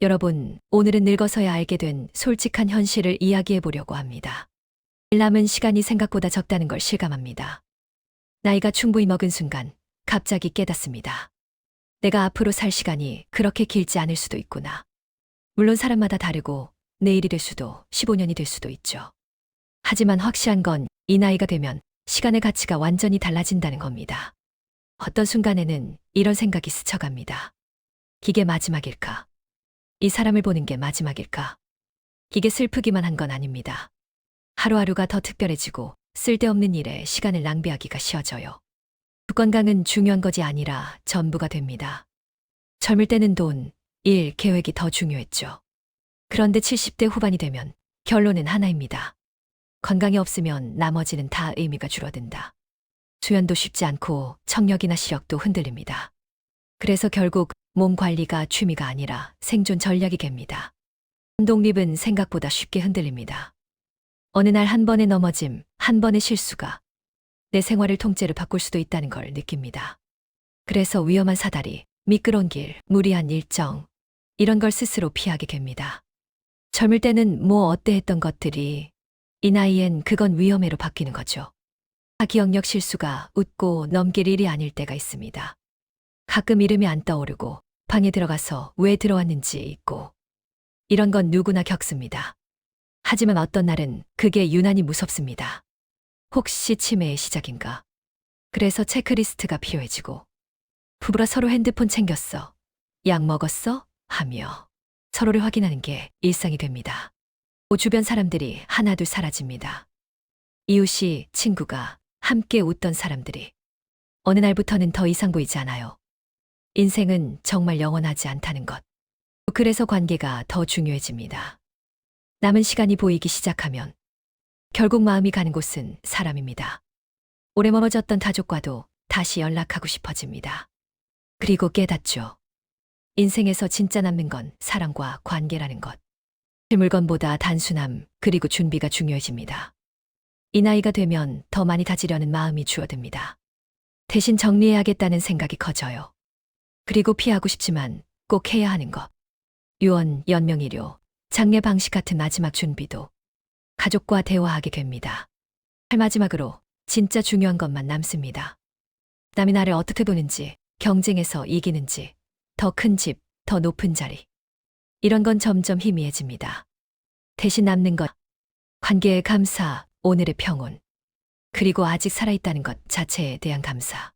여러분, 오늘은 늙어서야 알게 된 솔직한 현실을 이야기해 보려고 합니다. 남은 시간이 생각보다 적다는 걸 실감합니다. 나이가 충분히 먹은 순간 갑자기 깨닫습니다. 내가 앞으로 살 시간이 그렇게 길지 않을 수도 있구나. 물론 사람마다 다르고 내일이 될 수도 15년이 될 수도 있죠. 하지만 확실한 건 이 나이가 되면 시간의 가치가 완전히 달라진다는 겁니다. 어떤 순간에는 이런 생각이 스쳐갑니다. 이게 마지막일까? 이 사람을 보는 게 마지막일까? 이게 슬프기만 한 건 아닙니다. 하루하루가 더 특별해지고 쓸데없는 일에 시간을 낭비하기가 쉬워져요. 건강은 중요한 것이 아니라 전부가 됩니다. 젊을 때는 돈, 일, 계획이 더 중요했죠. 그런데 70대 후반이 되면 결론은 하나입니다. 건강이 없으면 나머지는 다 의미가 줄어든다. 수면도 쉽지 않고 청력이나 시력도 흔들립니다. 그래서 결국 몸 관리가 취미가 아니라 생존 전략이 됩니다. 독립은 생각보다 쉽게 흔들립니다. 어느 날 한 번의 넘어짐, 한 번의 실수가 내 생활을 통째로 바꿀 수도 있다는 걸 느낍니다. 그래서 위험한 사다리, 미끄러운 길, 무리한 일정, 이런 걸 스스로 피하게 됩니다. 젊을 때는 뭐 어때 했던 것들이 이 나이엔 그건 위험해로 바뀌는 거죠. 기억력 실수가 웃고 넘길 일이 아닐 때가 있습니다. 가끔 이름이 안 떠오르고 방에 들어가서 왜 들어왔는지 잊고 이런 건 누구나 겪습니다. 하지만 어떤 날은 그게 유난히 무섭습니다. 혹시 치매의 시작인가? 그래서 체크리스트가 필요해지고 부부라 서로 핸드폰 챙겼어? 약 먹었어? 하며 서로를 확인하는 게 일상이 됩니다. 주변 사람들이 하나둘 사라집니다. 이웃이, 친구가, 함께 웃던 사람들이 어느 날부터는 더 이상 보이지 않아요. 인생은 정말 영원하지 않다는 것. 그래서 관계가 더 중요해집니다. 남은 시간이 보이기 시작하면 결국 마음이 가는 곳은 사람입니다. 오래 멀어졌던 가족과도 다시 연락하고 싶어집니다. 그리고 깨닫죠. 인생에서 진짜 남는 건 사랑과 관계라는 것. 물건보다 단순함, 그리고 준비가 중요해집니다. 이 나이가 되면 더 많이 가지려는 마음이 줄어듭니다. 대신 정리해야겠다는 생각이 커져요. 그리고 피하고 싶지만 꼭 해야 하는 것. 유언, 연명의료, 장례 방식 같은 마지막 준비도 가족과 대화하게 됩니다. 마지막으로 진짜 중요한 것만 남습니다. 남이 나를 어떻게 보는지, 경쟁에서 이기는지, 더 큰 집, 더 높은 자리. 이런 건 점점 희미해집니다. 대신 남는 것, 관계의 감사, 오늘의 평온, 그리고 아직 살아있다는 것 자체에 대한 감사.